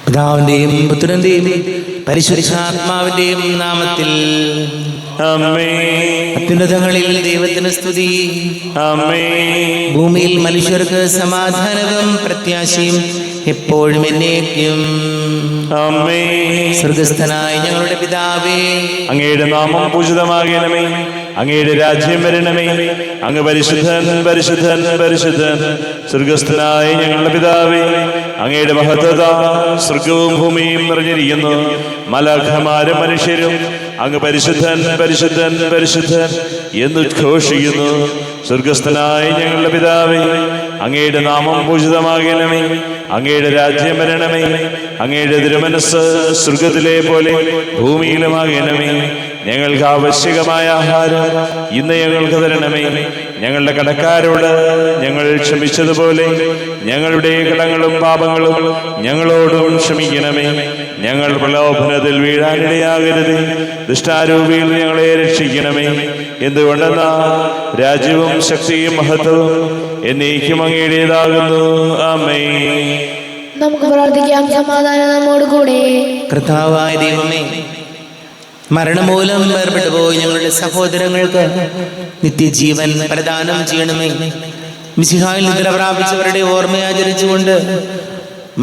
പിതാവിന്റെയും പുത്രന്റെയും പരിശുദ്ധാത്മാവിന്റെയും നാമത്തിൽ ആമേൻ. അത്യുന്നതങ്ങളിൽ ദൈവത്തിന് സ്തുതി. ആമേൻ. ഭൂമിയിൽ മനുഷ്യർക്ക് സമാധാനവും പ്രത്യാശയും എപ്പോഴും എന്നേക്കും. ആമേൻ. സ്വർഗസ്ഥനായ ഞങ്ങളുടെ പിതാവേ, അങ്ങയുടെ നാമം പൂജിതമാകണമേ. അങ്ങയുടെ രാജ്യം വരണമേ. അങ്ങ് പരിശുദ്ധൻ പരിശുദ്ധൻ പരിശുദ്ധൻ. സ്വർഗസ്ഥനായ ഞങ്ങളുടെ പിതാവേ, അങ്ങയുടെ മഹത്വത സ്വർഗവും ഭൂമിയും നിറഞ്ഞിരിക്കുന്നു. മലാഖമാരും മനുഷ്യരും അങ്ങ് പരിശുദ്ധൻ പരിശുദ്ധൻ പരിശുദ്ധൻ എന്നുദ്ഘോഷിക്കുന്നു. സ്വർഗസ്ഥനായ ഞങ്ങളുടെ പിതാവേ, അങ്ങയുടെ നാമം പൂജിതമാകണമേ. അങ്ങയുടെ രാജ്യം വരണമേ. അങ്ങയുടെ തിരുമനസ്സ് സ്വർഗത്തിലെ പോലെ ഭൂമിയിലുമാകണമേ. ഞങ്ങൾക്ക് ആവശ്യകമായ ആഹാരം ഇന്ന് ഞങ്ങൾക്ക് തരണമേ. ഞങ്ങളുടെ കടക്കാരോട് ഞങ്ങൾ ക്ഷമിച്ചതുപോലെ ഞങ്ങളുടെ കടങ്ങളും പാപങ്ങളും ഞങ്ങളോടും ക്ഷമിക്കണമേ. ഞങ്ങൾ പ്രലോഭനത്തിൽ വീഴാനിടയാകരുത്. ദുഷ്ടാരൂപിയിൽ ഞങ്ങളെ രക്ഷിക്കണമേ. എന്തുകൊണ്ടെന്നാ രാജ്യവും ശക്തിയും മഹത്വവും എന്നേക്കും അങ്ങയുടേതാകുന്നു. ആമേൻ. നമുക്ക് പ്രാർത്ഥിക്കാം. സമാധാനം നമ്മോട് കൂടെ. കർത്താവായ ദൈവമേ, മരണമൂലം വേർപെട്ടു പോയി ഞങ്ങളുടെ സഹോദരങ്ങൾക്ക് നിത്യജീവൻ പ്രദാനം ചെയ്യണമേ. മിശിഹായിൽ നിദ്ര പ്രാപിച്ചവരുടെ ഓർമ്മയാചരിച്ചുകൊണ്ട്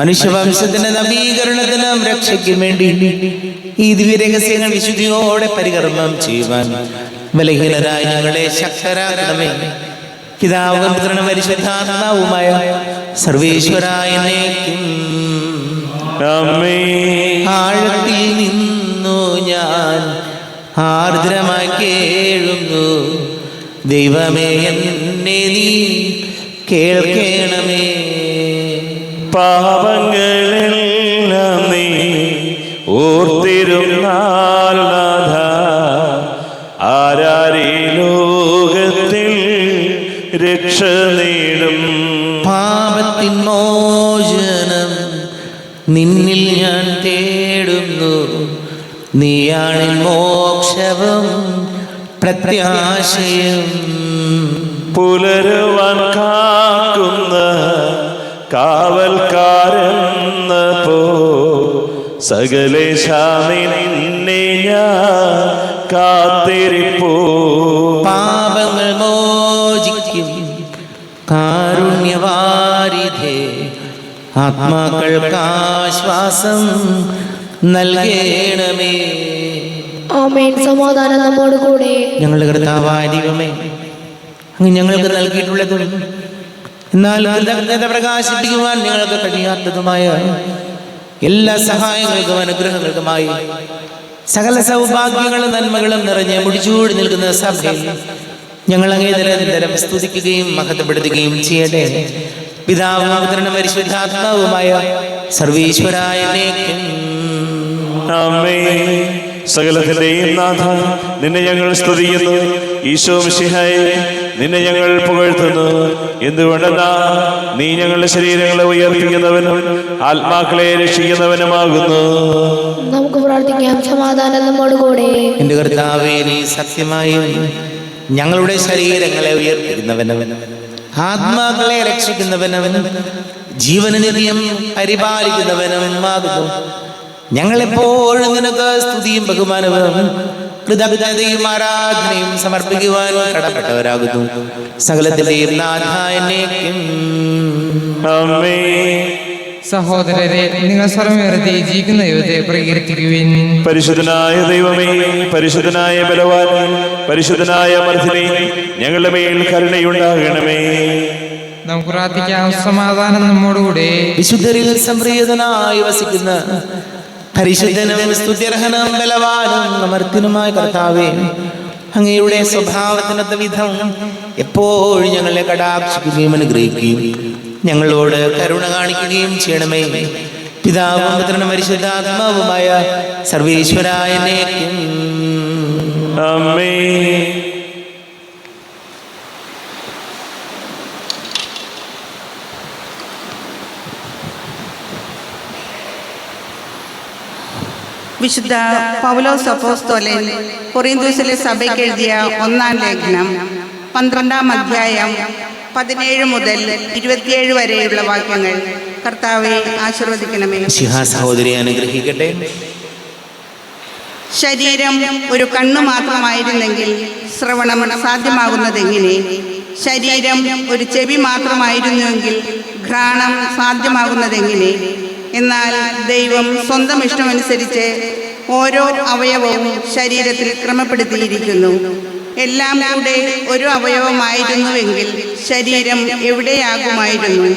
മനുഷ്യവംശത്തിന്റെ നവീകരണത്തിനും രക്ഷയ്ക്കും വേണ്ടി ഈ ദിവ്യരഹസ്യങ്ങൾ വിശുദ്ധിയോടെ പരികർമ്മം ചെയ്യുവാൻ ബലഹീനരായ ഞങ്ങളെ ശക്തരാക്കണമേ. പിതാവും പുത്രനും പരിശുദ്ധാത്മാവുമായ സർവേശ്വരായ എന്നേക്കും. ആമേൻ. ആഴത്തിൽ നിന്നു ഞാൻ ആർദ്രമായി കേഴുന്നു. ദൈവമേ, എന്നെ നീ കേൾക്കണമേ. പാപങ്ങളെല്ലാം നീ ഓർത്തിരുന്നാൽ നാഥ, ആരാരീ ലോകത്തിൽ രക്ഷ നേടും. പാപത്തിൻ മോചനം നിന്നിൽ ഞാൻ തേടുന്നു. നീയാണ് മോക്ഷവും പ്രത്യാശയും. പുലരുവാൻ കാക്കുന്ന കാവൽക്കാരെന്ന പോ സകലേശാമി നിന്നെ ഞാൻ കാത്തിരിപ്പോ. പാപങ്ങൾ മോചിക്കും കാരുണ്യവാരിധേ, ആത്മാക്കൾക്ക് ആശ്വാസം നൽകണമേ. ആമേൻ. സമാധാനം നമ്മോട് കൂടെ. ഞങ്ങളുടെ കർത്താവായ ദൈവമേ, അങ്ങ് ഞങ്ങൾക്ക് നൽകിയിട്ടുള്ളതും എന്നാൽ കൃതജ്ഞത പ്രകാശിപ്പിക്കുവാൻ ഞങ്ങൾക്ക് കഴിയാത്തതുമായ എല്ലാ സഹായങ്ങൾക്കും അനുഗ്രഹങ്ങൾക്കുമായി സകല സൗഭാഗ്യങ്ങളും നന്മകളും നിറഞ്ഞ് മുടിച്ചൂടി നിൽക്കുന്ന സഭയിൽ ഞങ്ങൾ അങ്ങേ നിരന്തരം സ്തുതിക്കുകയും മഹത്വപ്പെടുത്തുകയും ചെയ്യട്ടെ. പിതാവും പുത്രനും പരിശുദ്ധാത്മാവുമായ സർവീശ്വരായ എന്നേക്കും. ആമേൻ. സകലത്തിന്റെയും നാഥ, നിന്നെ ഞങ്ങൾ സ്തുതിക്കുന്നു. ഈശോ മിശിഹായേ, നിന്നെ ഞങ്ങൾ പുകഴ്ത്തുന്നു. എന്തുകൊണ്ടെന്നാ നീ ഞങ്ങളുടെ ശരീരങ്ങളെ ഉയർപ്പിക്കുന്നവനും ആത്മാക്കളെ രക്ഷിക്കുന്നവനുമാകുന്നു. നമുക്ക് പ്രാർത്ഥിക്കാം. സമാധാനം നമ്മോട് കൂടെ. എന്റെ കർത്താവേ, നീ സത്യമായും ഞങ്ങളുടെ ശരീരങ്ങളെ ഉയർപ്പിക്കുന്നവനും ആത്മാക്കളെ രക്ഷിക്കുന്നവനും ജീവന നിത്യം പരിപാലിക്കുന്നവനും ആകുന്നു. ഞങ്ങളെപ്പോഴും നിനക്ക് സ്തുതിയും ബഹുമാനവും കൃതജ്ഞതയും ആരാധനയും സമർപ്പിക്കുവാൻ കടപ്പെട്ടവരാകുന്നു. സകലത്തിന്റെയും നാഥായ എന്നേക്കും. ആമേൻ. സഹോദരരെ, നിങ്ങൾ സർവ്വമേറെത്തി ജീവിക്കുന്ന ദൈവത്തെ പ്രകീർത്തിക്കുവിൻ. പരിശുദ്ധനായ ദൈവമേ, പരിശുദ്ധനായ ബലവാനേ, പരിശുദ്ധനായ മർദ്ദനേ, ഞങ്ങളുടെ മേൽ കരുണയുണ്ടാകണമേ. നമുക്ക് പ്രാർത്ഥിക്കാം. സമാധാനം നമ്മോടുകൂടെ. വിശുദ്ധരിൽ സംപ്രീതനായി വസിക്കുന്ന പരിശുദ്ധനും സ്തുത്യർഹനും ബലവാനും അമർത്യനുമായ കർത്താവേ, അങ്ങയുടെ സ്വഭാവത്തിനൊത്ത വിധം എപ്പോഴും ഞങ്ങളെ കടാക്ഷിക്കുകയും അനുഗ്രഹിക്കുകയും ഞങ്ങളോട് കരുണ കാണിക്കുകയും ചെയ്യണമേ. പിതാവും പുത്രനും പരിശുദ്ധാത്മാവുമായ സർവേശ്വരായ എന്നേക്കും. ആമേൻ. വിശുദ്ധ പൗലോസ് അപ്പോസ്തലൻ കൊറിന്തോസിലെ സഭയ്ക്ക് എഴുതിയ ഒന്നാം ലേഖനം 12-ാം അധ്യായം 17 മുതൽ 27 വരെയുള്ള വാക്യങ്ങൾ. കർത്താവെ ആശീർവദിക്കണമേ. സഹോദരിയെ അനുഗ്രഹിക്കട്ടെ. ശരീരം ഒരു കണ്ണു മാത്രമായിരുന്നെങ്കിൽ ശ്രവണം സാധ്യമാകുന്നതെങ്ങനെ? ശരീരം ഒരു ചെവി മാത്രമായിരുന്നുവെങ്കിൽ ഘ്രാണം സാധ്യമാകുന്നതെങ്ങനെ? എന്നാൽ ദൈവം സ്വന്തം ഇഷ്ടമനുസരിച്ച് ഓരോ അവയവവും ശരീരത്തിൽ ക്രമപ്പെടുത്തിയിരിക്കുന്നു. എല്ലാം കൂടെ ഒരു അവയവമായിരുന്നുവെങ്കിൽ ശരീരം എവിടെയാകുമായിരുന്നു?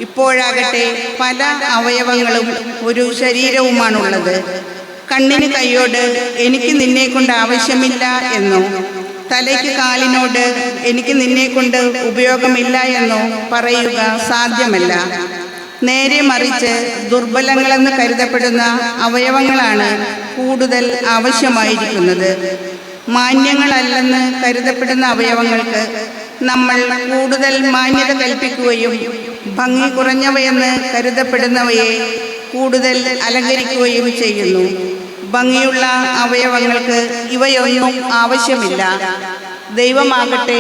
ഇപ്പോഴാകട്ടെ പല അവയവങ്ങളും ഒരു ശരീരവുമാണുള്ളത്. കണ്ണിന് കൈയോട് എനിക്ക് നിന്നെ കൊണ്ട് ആവശ്യമില്ല എന്നോ തലയ്ക്ക് കാലിനോട് എനിക്ക് നിന്നെ കൊണ്ട് ഉപയോഗമില്ല എന്നോ പറയുക സാധ്യമല്ല. നേരെ മറിച്ച് ദുർബലങ്ങളെന്ന് കരുതപ്പെടുന്ന അവയവങ്ങളാണ് കൂടുതൽ ആവശ്യമായിരിക്കുന്നത്. മാന്യങ്ങളല്ലെന്ന് കരുതപ്പെടുന്ന അവയവങ്ങൾക്ക് നമ്മൾ കൂടുതൽ മാന്യത കൽപ്പിക്കുകയും ഭംഗി കുറഞ്ഞവയെന്ന് കരുതപ്പെടുന്നവയെ കൂടുതൽ അലങ്കരിക്കുകയും ചെയ്യുന്നു. ഭംഗിയുള്ള അവയവങ്ങൾക്ക് ഇവയൊന്നും ആവശ്യമില്ല. ദൈവമാകട്ടെ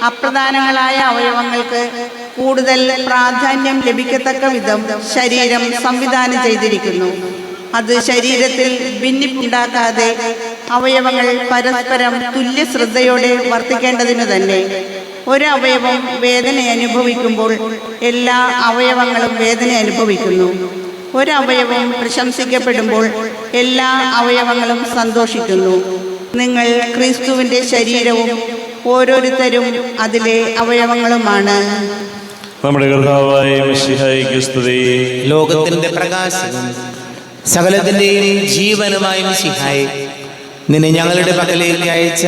അപ്രധാനങ്ങളായ അവയവങ്ങൾക്ക് കൂടുതൽ പ്രാധാന്യം ലഭിക്കത്തക്ക വിധം ശരീരം സംവിധാനം ചെയ്തിരിക്കുന്നു. അത് ശരീരത്തിൽ ഭിന്നിപ്പുണ്ടാക്കാതെ അവയവങ്ങൾ പരസ്പരം തുല്യ ശ്രദ്ധയോടെ വർത്തിക്കേണ്ടതിന് തന്നെ. ഒരവയവം വേദന അനുഭവിക്കുമ്പോൾ എല്ലാ അവയവങ്ങളും വേദന അനുഭവിക്കുന്നു. ഒരവയവം പ്രശംസിക്കപ്പെടുമ്പോൾ എല്ലാ അവയവങ്ങളും സന്തോഷിക്കുന്നു. നിങ്ങൾ ക്രിസ്തുവിൻ്റെ ശരീരവും ഓരോരുത്തരും അതിലെ അവയവങ്ങളുമാണ്. നമ്മുടെ കർത്താവായ മിശിഹായിക്ക് സ്തുതി. ലോകത്തിന്റെ പ്രകാശവും സകലത്തിന്റെയും ജീവനുമായ മിശിഹായെ, നിന്നെ ഞങ്ങളുടെ പക്കലേക്ക് അയച്ച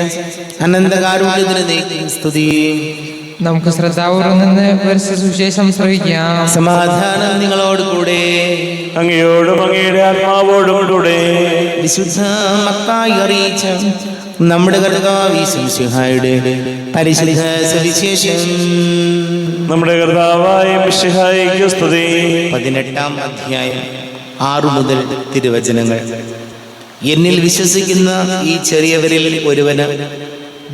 അനന്തകാരുണ്യത്തിന് നീക്കും സ്തുതി. നമുക്ക് ശ്രദ്ധാപൂർവം നിന്ന് പരിശുദ്ധ സുവിശേഷം ശ്രവിക്കാം. സമാധാനം നിങ്ങളോട് കൂടെ. അങ്ങയോടും അങ്ങയുടെ ആത്മാവോടും കൂടെ. വിശുദ്ധ മത്തായി അറിയിച്ച നമ്മുടെ കർത്താവ് മിശിഹായുടെ പരിശുദ്ധ സുവിശേഷം. നമ്മുടെ കർത്താവായ മിശിഹായിക്ക് സ്തുതി. 18-ാം അധ്യായം 6 മുതൽ തിരുവചനങ്ങൾ. എന്നിൽ വിശ്വസിക്കുന്ന ഈ ചെറിയവരിൽ ഒരുവന്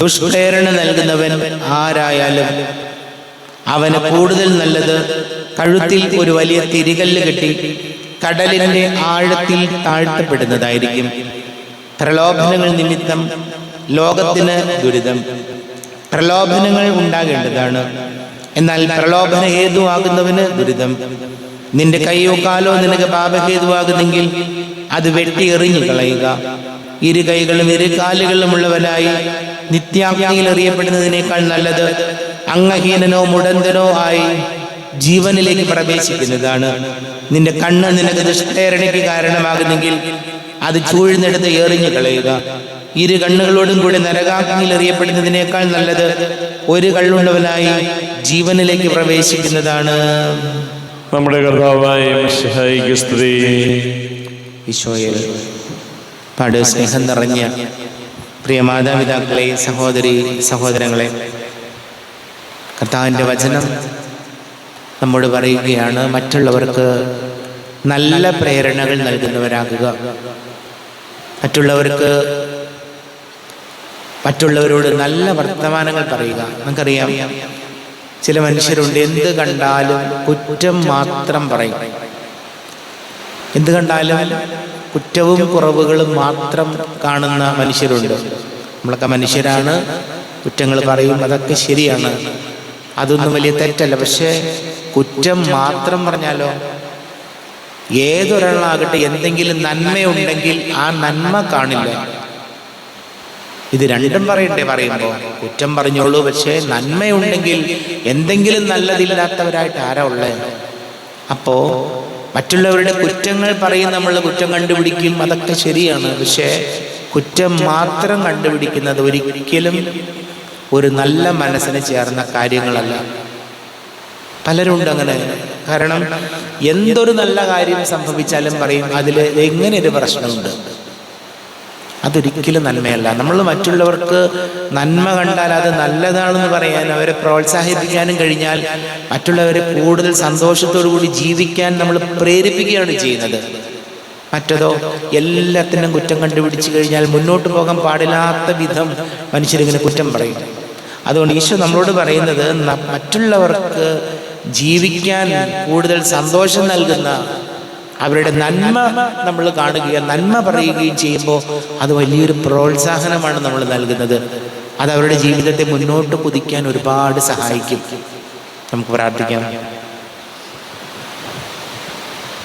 ദുഷ്പ്രേരണ നൽകുന്നവൻ ആരായാലും അവന് കൂടുതൽ നല്ലത് കഴുത്തിൽ ഒരു വലിയ തിരികല്ല് കെട്ടി കടലിന്റെ ആഴത്തിൽ താഴ്ത്തപ്പെടുന്നതായിരിക്കും. പ്രലോഭനങ്ങൾ നിമിത്തം ലോകത്തിന് ദുരിതം. പ്രലോഭനങ്ങൾ ഉണ്ടാകേണ്ടതാണ്, എന്നാൽ പ്രലോഭന ഹേതുവാകുന്നവന് ദുരിതം. നിന്റെ കൈയോ കാലോ നിനക്ക് പാപഹേതുവാകുന്നെങ്കിൽ അത് വെട്ടി എറിഞ്ഞു കളയുക. ഇരു കൈകളും ഇരു കാലുകളുമുള്ളവനായി നിത്യാഗ്നിയിൽ എറിയപ്പെടുന്നതിനേക്കാൾ നല്ലത് അംഗഹീനനോ മുടന്തനോ ആയി ജീവനിലേക്ക് പ്രവേശിക്കുന്നതാണ്. നിന്റെ കണ്ണ് നിനക്ക് ദുഷ്പ്രേരണയ്ക്ക് കാരണമാകുന്നെങ്കിൽ അത് ചൂഴ്ന്നെടുത്ത് എറിഞ്ഞു കളയുക. ഇരു കണ്ണുകളോടും കൂടി നരകാഗ്നിയിൽ എറിയപ്പെടുന്നതിനേക്കാൾ നല്ലത് ഒരു കണ്ണുള്ളവനായി ജീവനിലേക്ക് പ്രവേശിക്കുന്നതാണ്. നമ്മുടെ കർത്താവായ മിശിഹായിക്ക് സ്തുതി. ഈശോയിൽ പാട് സ്നേഹം നിറഞ്ഞ പ്രിയ മാതാപിതാക്കളെ, സഹോദരി സഹോദരങ്ങളെ, കർത്താവിൻ്റെ വചനം നമ്മോട് പറയുകയാണ്, മറ്റുള്ളവർക്ക് നല്ല പ്രേരണകൾ നൽകുന്നവരാകുക. മറ്റുള്ളവരോട് നല്ല വർത്തമാനങ്ങൾ പറയുക. നമുക്കറിയാം, ചില മനുഷ്യരുണ്ട്, എന്ത് കണ്ടാലും കുറ്റം മാത്രം പറയും. എന്ത് കണ്ടാലും കുറ്റവും കുറവുകളും മാത്രം കാണുന്ന മനുഷ്യരുണ്ട്. നമ്മളൊക്കെ മനുഷ്യരാണ്, കുറ്റങ്ങൾ പറയും, അതൊക്കെ ശരിയാണ്, അതൊന്നും വലിയ തെറ്റല്ല. പക്ഷേ കുറ്റം മാത്രം പറഞ്ഞാലോ? ഏതൊരാളാകട്ടെ എന്തെങ്കിലും നന്മയുണ്ടെങ്കിൽ ആ നന്മ കാണില്ല. ഇത് രണ്ടും പറയണ്ടേ? പറയുമ്പോൾ കുറ്റം പറഞ്ഞോളൂ, പക്ഷേ നന്മയുണ്ടെങ്കിൽ എന്തെങ്കിലും നല്ലതില്ലാത്തവരായിട്ട് ആരാ ഉള്ളത്? അപ്പോ മറ്റുള്ളവരുടെ കുറ്റങ്ങൾ പറയും, നമ്മൾ കുറ്റം കണ്ടുപിടിക്കും, അതൊക്കെ ശരിയാണ്. പക്ഷേ കുറ്റം മാത്രം കണ്ടുപിടിക്കുന്നത് ഒരിക്കലും ഒരു നല്ല മനസ്സിന് ചേർന്ന കാര്യങ്ങളല്ല. പലരുണ്ട് അങ്ങനെ. കാരണം എന്തൊരു നല്ല കാര്യം സംഭവിച്ചാലും പറയും അതിൽ എങ്ങനെ ഒരു പ്രശ്നമുണ്ട്. അതൊരിക്കലും നന്മയല്ല. നമ്മൾ മറ്റുള്ളവർക്ക് നന്മ കണ്ടാൽ അത് നല്ലതാണെന്ന് പറയാൻ, അവരെ പ്രോത്സാഹിപ്പിക്കാനും കഴിഞ്ഞാൽ മറ്റുള്ളവരെ കൂടുതൽ സന്തോഷത്തോടു കൂടി ജീവിക്കാൻ നമ്മൾ പ്രേരിപ്പിക്കുകയാണ് ചെയ്യുന്നത്. മറ്റതോ എല്ലാത്തിനും കുറ്റം കണ്ടുപിടിച്ചു കഴിഞ്ഞാൽ മുന്നോട്ട് പോകാൻ പാടില്ലാത്ത വിധം മനുഷ്യരിങ്ങനെ കുറ്റം പറയും. അതുകൊണ്ട് ഈശോ നമ്മളോട് പറയുന്നത്, മറ്റുള്ളവർക്ക് ജീവിക്കാൻ കൂടുതൽ സന്തോഷം നൽകുന്ന അവരുടെ നന്മ നമ്മൾ കാണുകയും നന്മ പറയുകയും ചെയ്യുമ്പോൾ അത് വലിയൊരു പ്രോത്സാഹനമാണ് നമ്മൾ നൽകുന്നത്. അത് അവരുടെ ജീവിതത്തെ മുന്നോട്ട് കുതിക്കാൻ ഒരുപാട് സഹായിക്കും. നമുക്ക് പ്രാർത്ഥിക്കാം.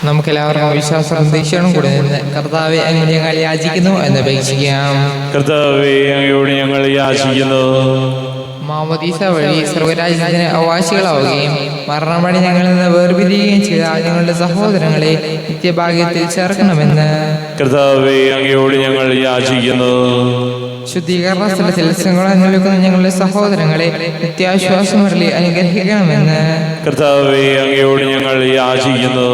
നമുക്കെല്ലാവർക്കും വിശ്വാസവും ദീക്ഷയും കൂടെ നിന്ന് കർത്താവെ അങ്ങ് ഞങ്ങൾ യാചിക്കുന്നു എന്ന് അപേക്ഷിക്കാം. കർത്താവേ, അങ്ങയോട് ഞങ്ങൾ യാചിക്കുന്നു. മാമോദീസ വഴി സ്വർഗരാജ്യത്തിന് അവകാശികളാവുകയും മരണം വഴി ഞങ്ങളിൽ നിന്ന് വേർപിരിയുകയും ചെയ്ത ഞങ്ങളുടെ സഹോദരങ്ങളെ നിത്യഭാഗ്യത്തിൽ ചേർക്കണമെന്ന് കർത്താവേ, അങ്ങയോട് ഞങ്ങൾ യാചിക്കുന്നു. ശുദ്ധീകരണ സ്ഥലത്തിൽ സങ്കടം അനുഭവിക്കുന്ന ഞങ്ങളുടെ സഹോദരങ്ങളെ നിത്യാശ്വാസമരളി അനുഗ്രഹിക്കണമെന്ന് കർത്താവേ, അങ്ങയോട് ഞങ്ങൾ യാചിക്കുന്നു.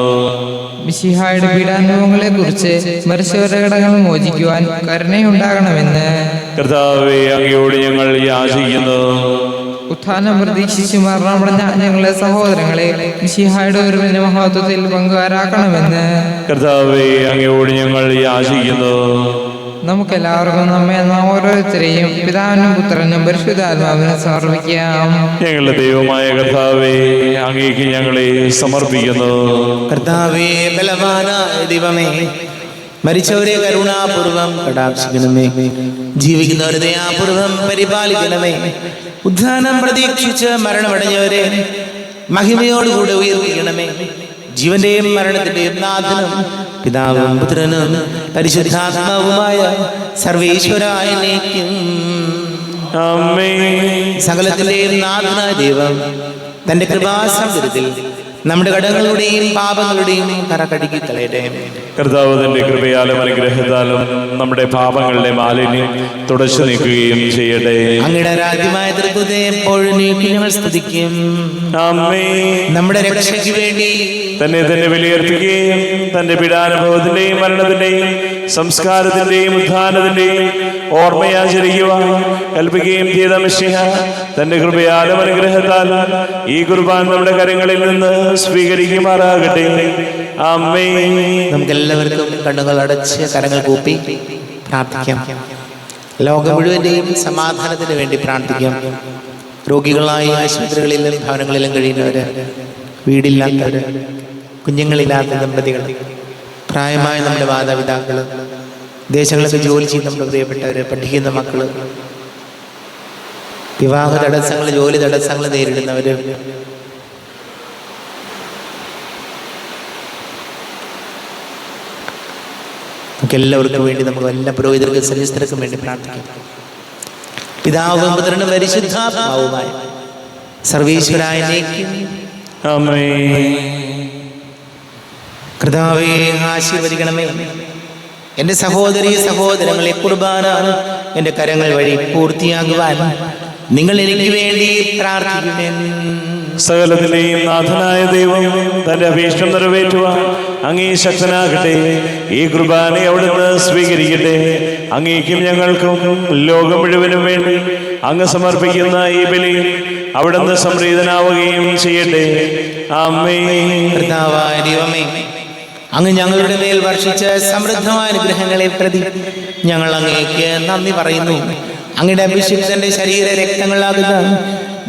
മിശിഹായുടെ പീഡാനുഭവങ്ങളെ കുറിച്ച് മരിച്ചവരുടെ കടങ്ങൾ മോചിക്കുവാൻ കരുണയുണ്ടാകണമെന്ന് കർത്താവേ, അങ്ങയോട് ഞങ്ങൾ യാചിക്കുന്നു. ഉത്ഥാനം പ്രതീക്ഷിച്ച് മരണമടഞ്ഞ ഞങ്ങളുടെ സഹോദരങ്ങളെ മിശിഹായുടെ ഒരു മഹത്വത്തിൽ പങ്കുകാരാക്കണമെന്ന് കർത്താവേ, അങ്ങയോട് ഞങ്ങൾ യാചിക്കുന്നു. നമുക്കെല്ലാവർക്കും നമ്മെ നാം ഓരോരുത്തരെയും പിതാവിനും പുത്രനും പരിശുദ്ധാത്മാവിനും സമർപ്പിക്കാം. ഞങ്ങളുടെ ദൈവമായ കർത്താവേ, അങ്ങേക്ക് ഞങ്ങളെ സമർപ്പിക്കുന്നു. കർത്താവേ, ബലവാനായ ദൈവമേ, മരിച്ചവരെ കരുണാപൂർവം കടാക്ഷിക്കണമേ, ജീവിക്കുന്നവരെ ദയാപൂർവം പരിപാലിക്കണമേ. ഉദ്ധാനം പ്രതീക്ഷിച്ച് മരണമടഞ്ഞവരെ മഹിമയോടുകൂടെ ഉയർപ്പിക്കണമേ. ജീവന്റെയും മരണത്തിന്റെയും നാഥനും പിതാവും പുത്രനും പരിശുദ്ധാത്മാവുമായ സർവേശ്വരായ എന്നേക്കും ആമേൻ. സകലത്തിന്റെയും നാഥനായ ദൈവം തന്റെ കൃപാസമുദ്രത്തിൽ നമ്മുടെ കടങ്ങളുടെയും പാപങ്ങളുടെയും കറ കഴുകി കളയട്ടെ. കർത്താവ് തന്റെ കൃപയാലും അനുഗ്രഹത്താലും നമ്മുടെ പാപങ്ങളുടെ മാലിന്യം തുടച്ചു നീക്കുകയും ചെയ്യട്ടെ. അങ്ങയുടെ രാജ്യമായ തൃത്വത്തെ എപ്പോഴും നീക്കി ഞങ്ങൾ സ്തുതിക്കും. ആമേൻ. നമ്മുടെ രക്ഷയ്ക്ക് വേണ്ടി തന്നെ വിലയിരുത്തുകയും തന്റെ പീഡാനുഭവത്തിന്റെയും മരണത്തിന്റെയും സംസ്കാരത്തിന്റെയും ഉത്ഥാനത്തിന്റെയും ഓർമ്മയാചരിക്കുവാൻ കൽപ്പിക്കുകയും ചെയ്ത മിശിഹ തന്റെ കൃപയാലും അനുഗ്രഹത്താലും ഈ കുർബാൻ നമ്മുടെ കരങ്ങളിൽ നിന്ന് സ്വീകരിക്കുമാറാകട്ടെ. ആമേൻ. നമുക്കെല്ലാവർക്കും കണ്ണുകൾ അടച്ച് കരങ്ങൾ കൂപ്പി പ്രാർത്ഥിക്കാം. ലോകം മുഴുവന്റെയും സമാധാനത്തിന് വേണ്ടി പ്രാർത്ഥിക്കാം. രോഗികളായി ആശുപത്രികളിലും ഭവനങ്ങളിലും കഴിയുന്നവര്, വീടില്ലാത്തവര്, കുഞ്ഞുങ്ങളില്ലാത്ത ദമ്പതികൾ, പ്രായമായ നമ്മുടെ മാതാപിതാക്കള്, ദേശങ്ങളൊക്കെ ജോലി ചെയ്യുന്ന നമ്മുടെ പ്രിയപ്പെട്ടവര്, പഠിക്കുന്ന മക്കള്, വിവാഹ തടസ്സങ്ങൾ, ജോലി തടസ്സങ്ങൾ നേരിടുന്നവര്, എല്ലാവർക്കും വേണ്ടി നമുക്ക് എല്ലാ പുരോഹിതർക്കും സന്യസ്തർക്കും വേണ്ടി പ്രാർത്ഥിക്കാം. പിതാവും പുത്രനും പരിശുദ്ധാത്മാവുമായ സർവേശ്വരായ കർത്താവേ, ആശീർവദിക്കണമേ. എൻ്റെ സഹോദരീ സഹോദരങ്ങളെ കുർബാന എൻ്റെ കരങ്ങൾ വഴി പൂർത്തിയാകുവാൻ നിങ്ങൾ എനിക്ക് വേണ്ടി പ്രാർത്ഥിക്കുമേ. സകലത്തിന്റെയും നാഥനായ ദൈവം തന്റെ അഭീഷ്ടം നിറവേറ്റുവാൻ അങ്ങേ ശക്തനാകട്ടെ. ഈ കുർബാനെ അവിടുന്ന് സ്വീകരിക്കട്ടെ. അങ്ങേക്കും ഞങ്ങൾക്കും ലോകം മുഴുവനും വേണ്ടി അങ്ങ് സമർപ്പിക്കുന്ന ഈ ബലിയിൽ അവിടുന്ന് സംപ്രീതനാവുകയും ചെയ്യട്ടെ. ആമേൻ. കർത്താവായ ദൈവമേ, അങ്ങ് ഞങ്ങളുടെ മേൽ വർഷിച്ച സമൃദ്ധമായ അനുഗ്രഹങ്ങളെ പ്രതി ഞങ്ങൾ അങ്ങേക്ക് നന്ദി പറയുന്നു. അങ്ങയുടെ അഭിഷിക്തന്റെ ശരീര രക്തങ്ങളാകുന്ന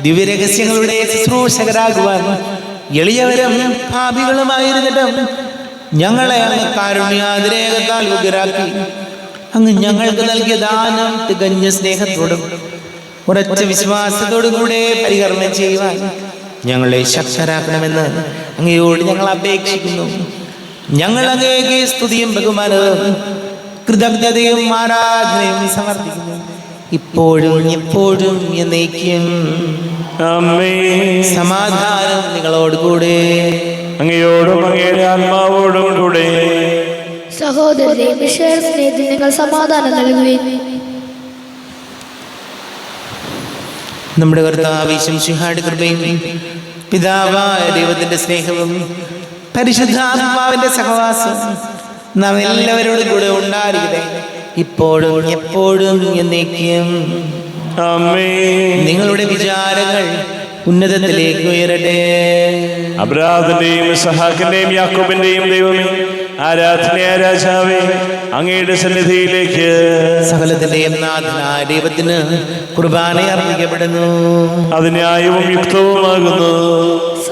ദിവ്യരഹസ്യങ്ങളുടെ ശുശ്രൂഷകരാകുവാൻ എളിയവരും പാപികളുമായിരുന്നിട്ടും ഞങ്ങളെ അങ്ങ് കാരുണ്യാതിരേകത്താൽ ഉഗ്രാക്കി അങ്ങ് ഞങ്ങൾക്ക് നൽകിയ ദാനം തികഞ്ഞ സ്നേഹത്തോടും ഉറച്ച വിശ്വാസത്തോടും കൂടെ പരികർമ്മം ചെയ്യുവാൻ ഞങ്ങളെ ശക്തരാക്കണമെന്ന് അങ്ങയോട് ഞങ്ങൾ അപേക്ഷിക്കുന്നു. ഞങ്ങൾ അങ്ങേക്ക് സ്തുതിയും ബഹുമാനവും കൃതജ്ഞതയും ആരാധനയും സമർപ്പിക്കുന്നു, ഇപ്പോഴും എപ്പോഴും എന്നേക്കും. ആമേൻ. സമാധാനം നിങ്ങളോടുകൂടെ. അങ്ങയോടും അങ്ങയുടെ ആത്മാവോടും കൂടെ. സഹോദരരെ, സ്നേഹത്തിൽ നിങ്ങൾ സമാധാനം നൽകുകയും നമ്മുടെ കർത്താവ് ശംസിഹായുടെ കൃപയും പിതാവായ ദൈവത്തിന്റെ സ്നേഹവും പരിശുദ്ധാത്മാവിന്റെ സഹവാസം നാം എല്ലാവരോടും കൂടെ ഉണ്ടായിരിക്കട്ടെ, ഇപ്പോഴും എപ്പോഴും എന്നേക്കും. ആമേൻ. നിങ്ങളുടെ വിചാരങ്ങൾ ഉന്നതത്തിലേക്ക് ഉയരട്ടെ. അബ്രാഹാമിന്റെയും ഇസ്ഹാക്കിന്റെയും യാക്കോബിന്റെയും ദൈവമേ, ആരാധനയായ രാജാവേ, അങ്ങയുടെ സന്നിധിയിലേക്ക് സകലത്തിന്റെയും നാഥനായ ദൈവത്തിന് കുർബാന അർപ്പിക്കപ്പെടുന്നു. അത് ന്യായവും യുക്തവുമാകുന്നു.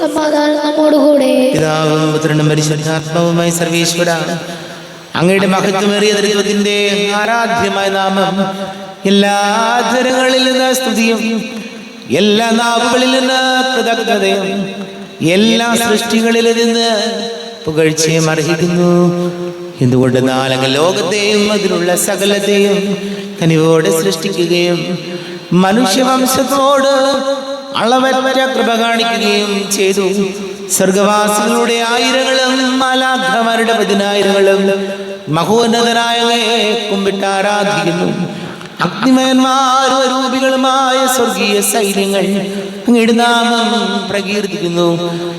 സമാധാനം നമ്മോടുകൂടെ. പിതാവും പുത്രനും പരിശുദ്ധാത്മാവുമായി സർവീശ്വര, അങ്ങയുടെ മഹത്വമേറിയ ദൈവത്തിന്റെ ആരാധ്യമായ നാമം എല്ലാ ധരങ്ങളിൽ നിന്ന് സ്തുതിയും എല്ലാ നാവുകളിൽ നിന്ന് കൃതജ്ഞതയും എല്ലാ സൃഷ്ടികളിൽ നിന്ന് പുകഴ്ചയും അർഹിക്കുന്നു. എന്തുകൊണ്ട് നാലങ്ങ് ലോകത്തെയും അതിലുള്ള സകലത്തെയും കനിവോടെ സൃഷ്ടിക്കുകയും മനുഷ്യവംശത്തോട് അളവറ്റ കൃപ കാണിക്കുകയും ചെയ്തു. സ്വർഗവാസികളുടെ ആയിരങ്ങളും മാലാഖമാരുടെ പതിനായിരങ്ങളും മഹോന്നതനായ കുമ്പിട്ട് ആരാധിക്കുന്നു. അഗ്നിമയന്മാരും അരൂപികളുമായ സ്വർഗീയ സൈന്യങ്ങൾ അങ്ങയുടെ നാമം പ്രകീർത്തിക്കുന്നു.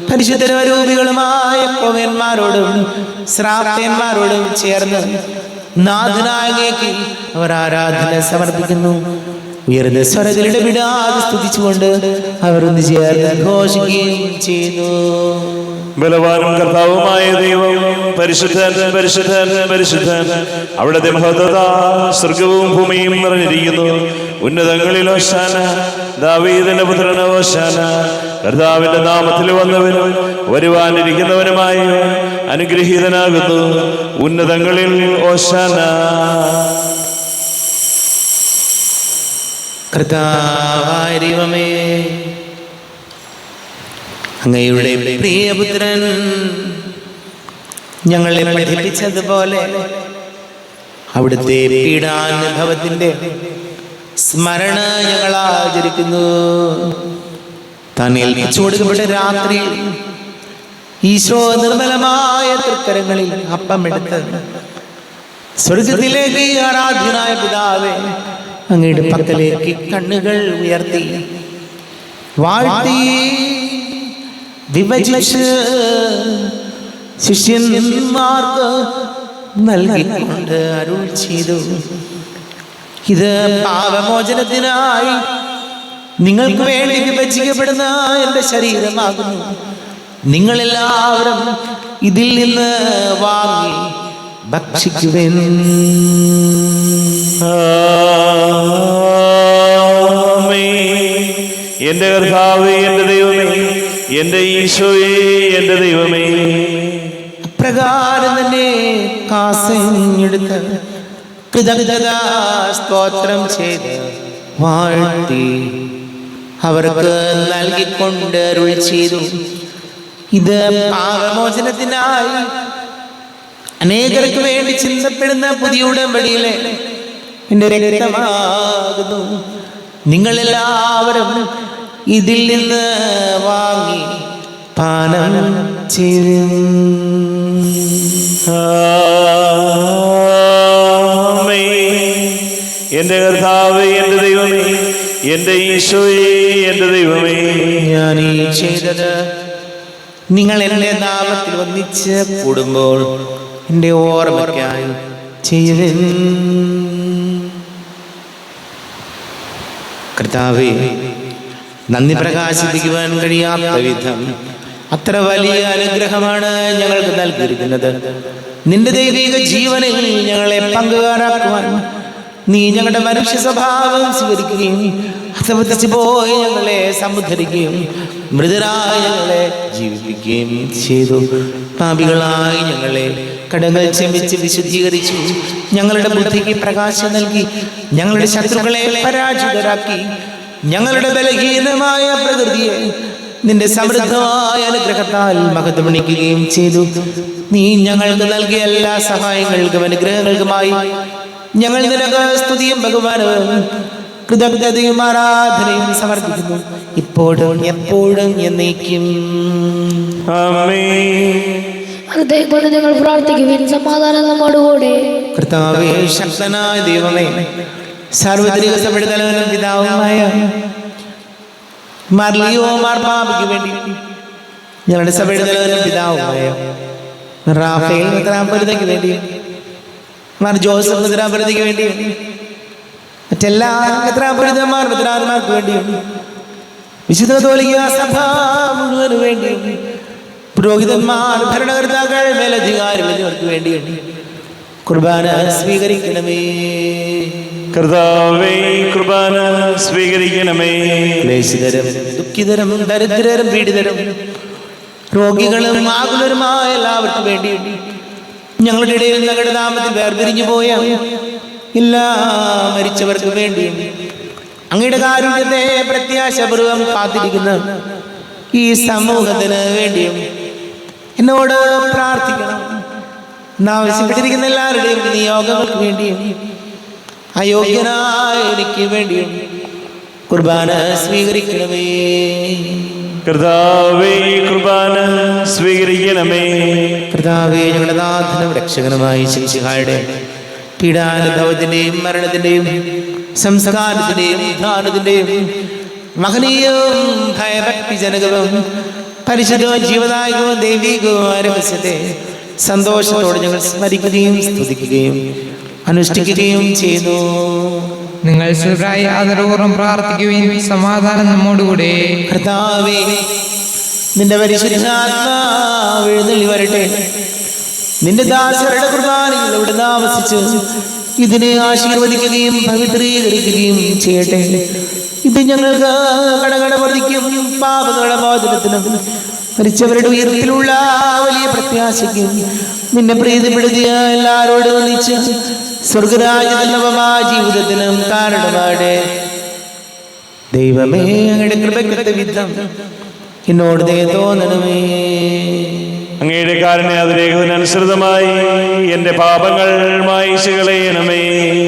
പരിശുദ്ധരൂപികളുമായ കോവന്മാരോടും ശ്രാപ്തന്മാരോടും ചേർന്ന് നാഥനായകേക്ക് അവർ ആരാധന സമർപ്പിക്കുന്നു. ഉയർന്ന സ്വരത്തിലിടെ വിടാതെ സ്തുതിച്ചുകൊണ്ട് അവർ ഒന്ന് ചേർന്ന് ഘോഷിക്കുകയും ചെയ്യുന്നു. ബലവാനും കർത്താവുമായ ദൈവം പരിശുദ്ധൻ പരിശുദ്ധൻ പരിശുദ്ധൻ. അവിടുത്തെ മഹത്വത സ്വർഗവും ഭൂമിയും നിറഞ്ഞിരിക്കുന്നു. ഉന്നതങ്ങളിൽ ഹോശാന, ദാവീദിന്റെ പുത്രന് ഹോശാന. കർത്താവിന്റെ നാമത്തിൽ വന്നവനും വരുവാനിരിക്കുന്നവനുമായ അനുഗ്രഹീതനാകുന്നു. ഉന്നതങ്ങളിൽ ഹോശാന. കർത്താവായ ദൈവമേ, അങ്ങയുടെ പ്രിയപുത്രൻ ഞങ്ങളെ പഠിപ്പിച്ചതുപോലെ അവിടുത്തെ പീഡാനുഭവത്തിന്റെ സ്മരണ ഞങ്ങൾ ആചരിക്കുന്നു. താൻ ഏൽപ്പിച്ചു കൊടുക്കപ്പെട്ട രാത്രി ഈശോ നിർമ്മലമായ തൃക്കരങ്ങളിൽ അപ്പമെടുത്ത് സ്വർഗത്തിലേക്ക് ആരാധ്യനായ പിതാവേ അങ്ങയുടെ പക്കലേക്ക് കണ്ണുകൾ ഉയർത്തി വാഴ്ത്തി വിഭജിച്ച് ശിഷ്യന്മാർക്ക് നൽകിക്കൊണ്ട് അരുൾ ചെയ്തു, ഇത് പാപമോചനത്തിനായി നിങ്ങൾക്ക് വേണ്ടി വിഭജിക്കപ്പെടുന്ന എൻ്റെ ശരീരമാകുന്നു. നിങ്ങളെല്ലാവരും ഇതിൽ നിന്ന് വാങ്ങി ഭക്ഷിക്കുവിൻ. എന്റെ കർത്താവേ, എന്റെ ദൈവമേ, എന്റെ ഈശോയേ, എന്റെ ദൈവമേ. അപ്രകാരം തന്നെ കാസഞ്ഞെടുത്ത് കൃതജ്ഞതാ സ്തോത്രം ചെയ്ത് വാഴ്ത്തി അവർക്ക് നൽകിക്കൊണ്ട് അരുൾ ചെയ്തു, ഇത് പാപമോചനത്തിനായി അനേകർക്ക് വേണ്ടി ചിന്തപ്പെടുന്ന പുതിയ ഉടമ്പടിയിലെ എൻ്റെ രക്തമാകുന്നു. നിങ്ങളെല്ലാവരും ഇതിൽ നിന്ന് വാങ്ങി പാനം ചെയ്യും. എന്റെ കർത്താവേ, എന്റെ ദൈവമേ, എന്റെ ഈശോയേ, എന്റെ ദൈവമേ. ഞാൻ ഈ ചെയ്തത് നിങ്ങൾ എൻ്റെ നാമത്തിൽ ഒന്നിച്ച് കൂടുമ്പോൾ എൻ്റെ ഓർമ്മയ്ക്കായി ചെയ്യുവിൻ. കർത്താവേ, നന്ദി പ്രകാശിപ്പിക്കുവാൻ കഴിയാത്ത വിധം അത്ര വലിയ അനുഗ്രഹമാണ് ഞങ്ങൾക്ക് നൽകിയിരിക്കുന്നത്. നിന്റെ ദൈവിക ജീവനിൽ ഞങ്ങളെ പങ്കുകാരാക്കുവാൻ നീ ഞങ്ങളുടെ മനുഷ്യ സ്വഭാവം സ്വീകരിക്കുകയും അസമർപ്പിച്ചു പോയി ഞങ്ങളെ സമുദ്ധരിക്കുകയും മൃതരായി ഞങ്ങളെ ജീവിപ്പിക്കുകയും ചെയ്തു. പാപികളായി ഞങ്ങളെ കടങ്ങൾ ക്ഷമിച്ച് വിശുദ്ധീകരിച്ചു. ഞങ്ങളുടെ ബുദ്ധിക്ക് പ്രകാശം നൽകി ഞങ്ങളുടെ ശത്രുക്കളെ പരാജിതരാക്കി. ഞങ്ങളുടെ ബലഹീനമായ പ്രകൃതിയെ നിന്റെ സമൃദ്ധമായ അനുഗ്രഹത്താൽ മഹത്വമണിക്കുകയും ചെയ്തു. നീ ഞങ്ങൾക്ക് നൽകിയ എല്ലാ സഹായങ്ങൾക്കും അനുഗ്രഹങ്ങൾക്കുമായി ഞങ്ങൾ നിനക്ക് സ്തുതിയും ബഹുമാനവും കൃതജ്ഞതയും ആരാധനയും സമർപ്പിക്കുന്നു, ഇപ്പോഴും എപ്പോഴും എന്നേക്കും. ഹൃദയം കൊണ്ട് നിങ്ങൾ പ്രാർത്ഥിക്കുവിൻ. സമാധാനം നമ്മോടുകൂടെ. കർത്താവേ, ശക്തനായ ദൈവമേ, സാർവത്രിക സഭയുടെ തലവനും പിതാവുമായ മാർലിയോ മാർപ്പാപ്പയ്ക്ക് വേണ്ടി ഞങ്ങളുടെ സഭയുടെ തലവനും പിതാവുമായ റാഫേൽ മെത്രാപ്പൊലീത്തയ്ക്ക് വേണ്ടി, മാർ ജോസഫ് മെത്രാപ്പൊലീത്തയ്ക്ക് വേണ്ടി, മറ്റെല്ലാ മെത്രാപ്പൊലീത്തന്മാർ മെത്രാന്മാർക്ക് വേണ്ടിയും വിശുദ്ധ കത്തോലിക്ക സഭ മുഴുവന് വേണ്ടിയും പുരോഹിതന്മാർ, ഭരണകർത്താക്കൾ, മേലധികാരികൾ എന്നിവർക്ക് വേണ്ടിയും കുർബാന സ്വീകരിക്കണമേ. കർത്താവേ, കുർബാന സ്വീകരിക്കണമേ. ക്ലേശിതരും ദുഃഖിതരും ദരിദ്രരും പീഡിതരും രോഗികളും ആകുലരുമായ എല്ലാവർക്കും വേണ്ടി, ഞങ്ങളുടെ ഇടയിൽ ഞങ്ങളുടെ നാമത്തിൽ വേർപിരിഞ്ഞു പോയ എല്ലാ മരിച്ചവർക്ക് വേണ്ടിയും, അങ്ങയുടെ കാരുണ്യത്തെ പ്രത്യാശപൂർവം കാത്തിരിക്കുന്ന ഈ സമൂഹത്തിന് വേണ്ടിയും എന്നോട് പ്രാർത്ഥിക്കണം. എന്നാവശ്യപ്പെട്ടിരിക്കുന്ന എല്ലാവരുടെയും നിയോഗങ്ങൾക്ക് വേണ്ടിയും, അയോഗ്യനായ എനിക്ക് വേണ്ടിയും കുർബാന സ്വീകരിക്കണമേ. കർത്താവേ, കുർബാന സ്വീകരിക്കണമേ. കർത്താവേ, ഞങ്ങളുടെ നാഥനും രക്ഷകനുമായി ശിശുഹായുടെ പീഡാനുഭവത്തിന്റെയും മരണത്തിന്റെയും സംസ്കാരത്തിന്റെയും ഉദ്ധാനത്തിന്റെയും മഹനീയവും ഭയഭക്തിജനകവും പരിശുദ്ധവും ജീവദായകവും ദൈവികവുമായ രഹസ്യത്തെ സന്തോഷത്തോടെ ഞങ്ങൾ സ്മരിക്കുകയും സ്തുതിക്കുകയും അനുഷ്ഠിക്കുകയും ചെയ്തു. നിങ്ങൾ ശുഭ്രായി ആദരപൂർവ്വം പ്രാർത്ഥിക്കുകയും സമാധാനം നമ്മോടുകൂടെ. കർത്താവേ, നിന്റെ പരിശുദ്ധാത്മാവ് എഴുന്നള്ളി വരട്ടെ. നിന്റെ ദാസരുടെ കുർബാനയിൽ ഇവിടെ താമസിച്ച് ഇതിനെ ആശീർവദിക്കുകയും പവിത്രീകരിക്കുകയും ചെയ്യട്ടെ. ഇത് ഞങ്ങൾക്ക് കടകടവർദ്ധിക്കും പാപങ്ങളുടെ മോചനത്തിനും മരിച്ചവരുടെ ഉയർത്തിലുള്ള വലിയ പ്രത്യാശയ്ക്കും നിന്നെ പ്രീതിപ്പെടുത്തിയ എല്ലാവരോടും ഒന്നിച്ച് സ്വർഗരാജ്യമായ ജീവിതത്തിനും കാരണമാടെ. ദൈവമേ, അങ്ങയുടെ കൃപയ്ക്കൊത്ത വിധം എന്നോട് തോന്നണമേ. അങ്ങയുടെ കാരുണ്യാതിരേഖത്തിനനുസൃതമായി എന്റെ പാപങ്ങൾ മായിച്ചു കളയണമേ.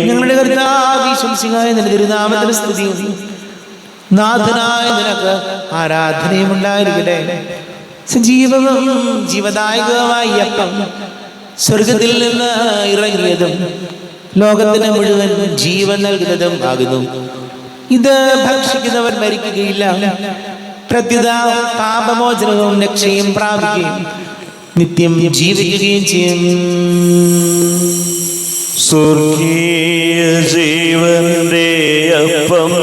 ഞങ്ങളുടെ കർത്താവ് ഈശോമിശിഹായ നിന്റെ തിരുനാമത്തിന് സ്തുതിയും നാഥനായ നിനക്ക് ആരാധനയും ഉണ്ടായിരിക്കട്ടെ. സജീവവും ജീവദായകവുമായ അപ്പം സ്വർഗത്തിൽ നിന്ന് ഇറങ്ങിയതും ലോകത്തിന് മുഴുവൻ ജീവൻ നൽകുന്നതും ആകുന്നു. ഇത് ഭക്ഷിക്കുന്നവർ മരിക്കുകയില്ല, പ്രത്യുത പാപമോചനവും രക്ഷയും പ്രാപിക്കുകയും നിത്യം ജീവിക്കുകയും ചെയ്യും. സ്വർഗീയ ജീവന്റെ അപ്പം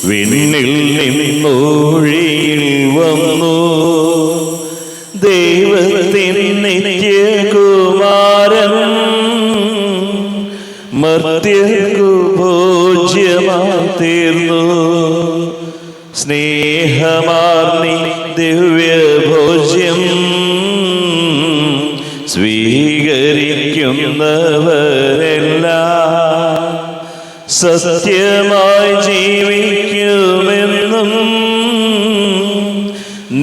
വിണ്ണിൽ നിന്നൊഴിയിൽ വന്നു, ദൈവത്തിൻ നിത്യകുമാരൻ മർത്യർക്കു ഭോജ്യമായി തീർന്നു. സ്നേഹമാർന്നി ദിവ്യഭോജ്യം സ്വീകരിക്കുന്നവരെല്ലാം സത്യമായി ജീവിക്കുമെന്നും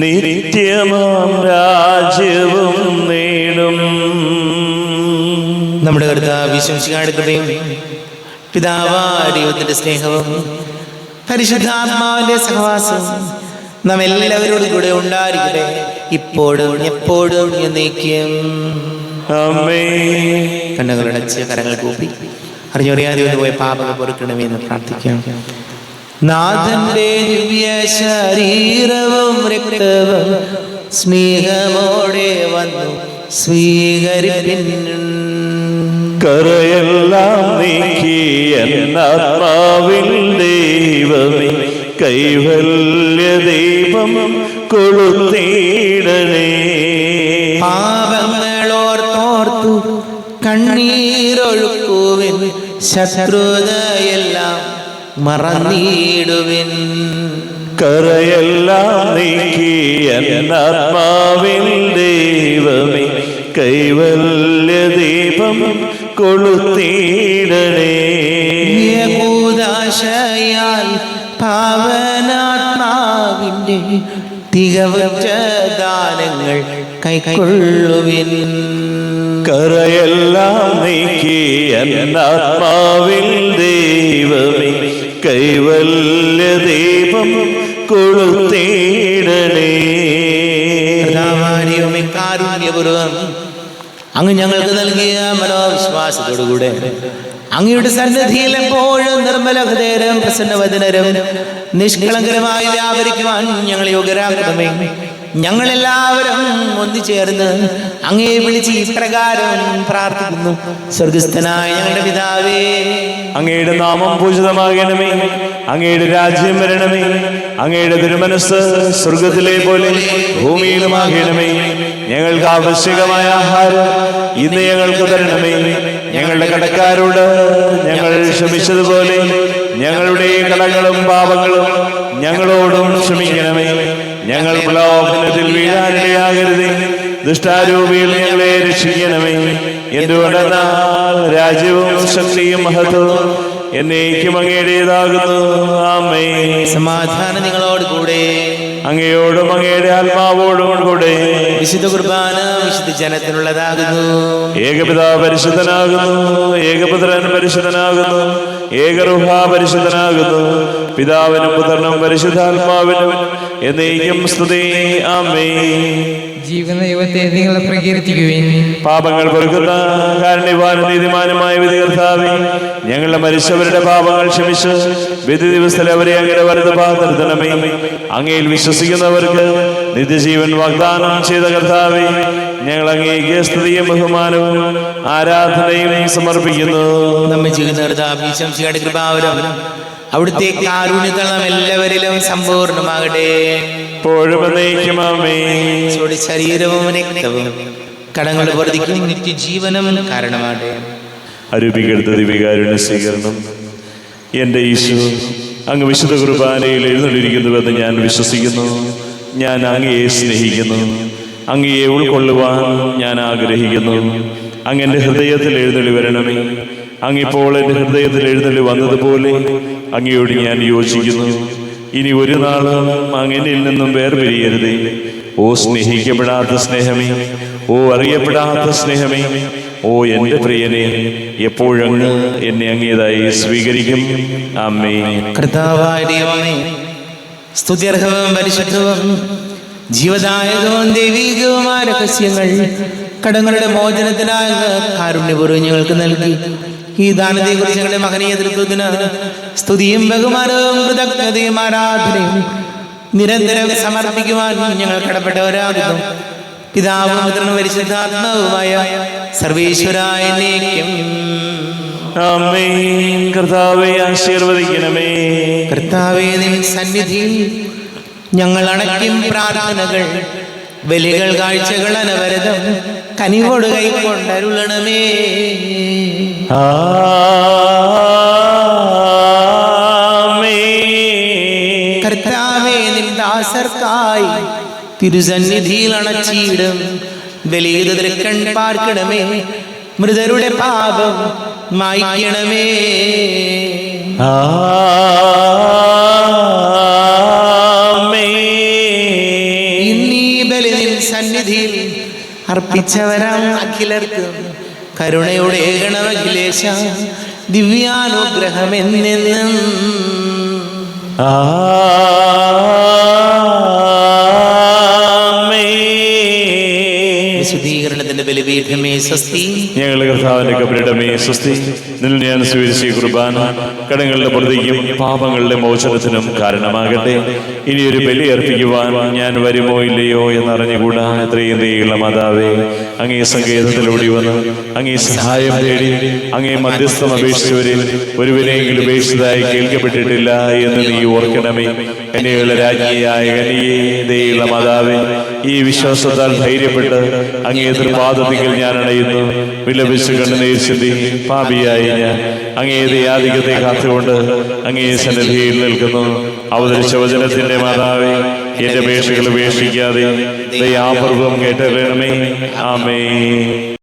നിത്യമാം രാജ്യവും നേടും. നമ്മുടെ കർത്താവ് ഈശോമിശിഹായുടെ കൃപയും പിതാവായ ദൈവത്തിന്റെ സ്നേഹവും പരിശുദ്ധാത്മാവിന്റെ സഹവാസവും നാം എല്ലാവരോടും കൂടെ ഉണ്ടായിരിക്കട്ടെ, ഇപ്പോഴും എപ്പോഴും എന്നേക്കും. ആമേൻ. കണ്ണുകളടച്ച് കരങ്ങൾ കൂപ്പി അറിഞ്ഞറിയാതെ ഒന്ന് പോയ പാപങ്ങൾ പൊറുക്കണമേ എന്ന് പ്രാർത്ഥിക്കാം. നാഥന്റെ ദിവ്യ ശരീരവും രക്തവും സ്നേഹമോടെ വന്നു സ്വീകരിപ്പിൻ. കരയെല്ലാം നീക്കി എന്നാത്മാവിൽ ദൈവമേ കൈവല്യ ദൈവം കൊളുത്തിടണേ. പാപങ്ങളോർത്തോർത്തു കണ്ണീരൊഴുക്കുവിൻ, ശത്രുതയെല്ലാം മറന്നിടുവിൻ. കരയെല്ലാം നീക്കി എന്നാത്മാവിൽ ദൈവമേ കൈവല്യ ദീപം കൊളുത്തിടണേ. കൂദാശയാൽ പാവനാത്മാവിൻ്റെ തികവറ്റ ദാനങ്ങൾ കൈക്കൊള്ളുവിൻ. കരയെല്ലാം നീക്കി എന്നാത്മാവിൽ ദൈവമേ കൈവല്യ ദീപം കൊളുത്തിടണേ. കാരുണ്യപൂർവം അങ്ങ് ഞങ്ങൾക്ക് നൽകിയ മനോവിശ്വാസത്തോടുകൂടെ അങ്ങയുടെ സന്നിധിയിൽ എപ്പോഴും നിർമ്മല ഹൃദയരും പ്രസന്നവദനരും നിഷ്കളങ്കരമായി വ്യാപരിക്കുവാൻ ഞങ്ങൾ യോഗ്യരാക്കണമേ. ഞങ്ങളെല്ലാവരും ഒന്നുചേർന്ന് അങ്ങയെ വിളിച്ച് ഇപ്രകാരം പ്രാർത്ഥിക്കുന്നു. സ്വർഗസ്ഥനായ ഞങ്ങളുടെ പിതാവേ, അങ്ങയുടെ നാമം പൂജിതമാകണമേ. അങ്ങയുടെ രാജ്യം വരണമേ. അങ്ങയുടെ തിരുമനസ്സ് സ്വർഗത്തിലെ പോലെ ഭൂമിയിലുമാകണമേ. ഞങ്ങൾക്ക് ആവശ്യകമായ ആഹാരം ഇന്ന് ഞങ്ങൾക്ക് തരണമേ. ഞങ്ങളുടെ കടക്കാരോട് ഞങ്ങൾ ക്ഷമിച്ചതുപോലെ ഞങ്ങളുടെ കടങ്ങളും പാപങ്ങളും ഞങ്ങളോടും ക്ഷമിക്കണമേ. ഞങ്ങൾ പ്രലോഭനത്തിൽ വീഴാനിടയാകരുതേ. ദുഷ്ടാരൂപിയിൽ ഞങ്ങളെ രക്ഷിക്കണമേ. എന്തുകൊണ്ടെന്നാൽ രാജ്യവും ശക്തിയും മഹത്വവും എന്നേക്കും അങ്ങയുടേതാകുന്നു. ആമേൻ. സമാധാനം നിങ്ങളോട് കൂടെ. അങ്ങയോടും അങ്ങയുടെ ആത്മാവോടും കൂടെ. വിശുദ്ധ കുർബാന വിശുദ്ധ ജനത്തിനുള്ളതാകുന്നു. ഏകപിതാവ് പരിശുദ്ധനാകുന്നു, ഏകപുത്രൻ പരിശുദ്ധനാകുന്നു, ഏകറുഹ പരിശുദ്ധനാകുന്നു. പിതാവിനും പുത്രനും പരിശുദ്ധാത്മാവിനും എന്നേക്കും സ്തുതി. ആമേൻ. ജീവന ദൈവത്തെ നിങ്ങൾ പ്രകീർത്തിക്കുവിൻ. പാപങ്ങൾ പൊറുക്കുന്ന കാരുണ്യവാനും നീതിമാനുമായ വിധികർത്താവേ, ഞങ്ങളുടെ മരിച്ചവരുടെ പാപങ്ങൾ ക്ഷമിച്ച് വിധി ദിവസത്തിൽ അവരെ അങ്ങയുടെ വലതുഭാഗത്ത് നിർത്തണമേ. അങ്ങയിൽ വിശ്വസിക്കുന്നവർക്ക് നിത്യജീവൻ വാഗ്ദാനം ചെയ്ത കർത്താവേ, ഞങ്ങൾ അങ്ങേക്ക് സ്തുതിയും ബഹുമാനവും ആരാധനയും സമർപ്പിക്കുന്നു. നമ്മെ ചെയ്യുന്ന കർത്താവിന്റെ കൃപാവരം അവിടുത്തെ കാരുണ്യങ്ങൾ നാം എല്ലാവരിലും സമ്പൂർണ്ണമാകട്ടെ. എപ്പോഴും എന്നേക്കും ആമേൻ. ശരീരവും രക്തവും കടങ്ങളുടെ വർദ്ധിക്കും നിത്യജീവനം കാരണമാകട്ടെ. അരൂപികെടുത്ത ദിവികാരുണ്യ സ്വീകരണം. എൻ്റെ ഈശോ, അങ്ങ് വിശുദ്ധ കുർബാനയിൽ എഴുന്നള്ളിരിക്കുന്നുവെന്ന് ഞാൻ വിശ്വസിക്കുന്നു. ഞാൻ അങ്ങയെ സ്നേഹിക്കുന്നു. അങ്ങയെ ഉൾക്കൊള്ളുവാൻ ഞാൻ ആഗ്രഹിക്കുന്നു. അങ്ങ് എൻ്റെ ഹൃദയത്തിൽ എഴുന്നള്ളി വരണമേ. അങ്ങിപ്പോൾ എൻ്റെ ഹൃദയത്തിൽ എഴുന്നള്ളി വന്നതുപോലെ അങ്ങയോട് ഞാൻ യോജിക്കുന്നു. ഇനി ഒരു നാളും അങ്ങനിൽ നിന്നും വേർപിരിയരുതേ. ഓ സ്നേഹിക്കപ്പെടാത്ത സ്നേഹമേ, ഓ അറിയപ്പെടാത്ത സ്നേഹമേ, ഓ എൻ്റെ പ്രിയനെ, എപ്പോഴങ്ങ് എന്നെ അങ്ങേതായി സ്വീകരിക്കും. ആമേൻ. കർത്താവായ ദൈവമേ, സ്തുത്യർഹവും പരിശുദ്ധവും ജീവദായകവും ദൈവികവുമായ രഹസ്യങ്ങൾ കടങ്ങളുടെ മോചനത്തിനായ കാരുണ്യപൂർവ്വം ഞങ്ങൾക്ക് നൽകി ഈ ദാനത്തെക്കുറിച്ച് ഞങ്ങളുടെ മഹനീയ തൃത്വത്തിന് സ്തുതിയും ബഹുമാനവും കൃതജ്ഞതയും ആരാധനയും നിരന്തരം സമർപ്പിക്കുവാൻ ഞങ്ങൾ കടപ്പെട്ടവരാകുന്നു. പിതാവും പുത്രനും പരിശുദ്ധാത്മാവുമായ സർവേശ്വരായ എന്നേക്കും ആമേൻ. കർത്താവേ ആശീർവദിക്കണമേ. കർത്താവേ, നിൻ സന്നിധിയിൽ ഞങ്ങൾ അണയ്ക്കും പ്രാർത്ഥനകൾ, ബലികൾ, കാഴ്ചകൾ അനവരതം കനിവോട് കൈക്കൊണ്ടരുളണമേ. കർത്താവേ, നിൻ ദാസർക്കായി തിരുസന്നിധിയിൽ അണച്ചിടും ബലിയുടെ തൃക്കൺ പാർക്കണമേ. മൃതരുടെ പാപം മായ്ക്കണമേ. ഇന്നീ ബലി നിൻ സന്നിധിയിൽ അർപ്പിച്ചവരാം അഖിലർക്കും കരുണയുടെ ഗണമഖിലേശ ദിവ്യാനുഗ്രഹം എന്നെന്നും. വിശുദ്ധീകരണത്തിന്റെ ബലിപീഠമേ സ്വസ്തി. ഞങ്ങളുടെ കർത്താവിന്റെ കബരിടമേ സ്വസ്തി. നിന്നിൽ ഞാൻ സ്വീകരിച്ച ഈ കുർബാന കടങ്ങളുടെ പ്രതിക്കും പാപങ്ങളുടെ മോചനത്തിനും കാരണമാകട്ടെ. ഇനിയൊരു ബലി അർപ്പിക്കുവാൻ ഞാൻ വരുമോ ഇല്ലയോ എന്നറിഞ്ഞുകൂടാ. എത്രയും ദയുള്ള മാതാവേ, അങ്ങേ സങ്കേതത്തിലൂടെ വന്ന് അങ്ങേ സഹായം തേടി അങ്ങേ മധ്യസ്ഥം അപേക്ഷിച്ചവരിൽ ഒരുവരെങ്കിലും ഉപേക്ഷിച്ചതായി കേൾക്കപ്പെട്ടിട്ടില്ല എന്ന് നീ ഓർക്കണമേ. കന്യകളുടെ രാജ്ഞിയായ കന്യകേ, ദയുള്ള മാതാവേ, ഈ വിശ്വാസത്താൽ ധൈര്യപ്പെട്ട് അങ്ങേ തൃപാദത്തിൽ ഞാൻ അണയുന്നു. വിലപിച്ച് കണ്ണുനീർ ചിന്തി പാപിയായി ഞാൻ അങ്ങേ ദയാധികത്തെ കാത്തുകൊണ്ട് അങ്ങേ സന്നിധിയിൽ നിൽക്കുന്നു. അവതരിച്ച വചനത്തിന്റെ മാതാവേ, എന്റെ അപേക്ഷകൾ ഉപേക്ഷിക്കാതെ ദയാപൂർവം കേട്ടറിയണമേ. ആമേൻ.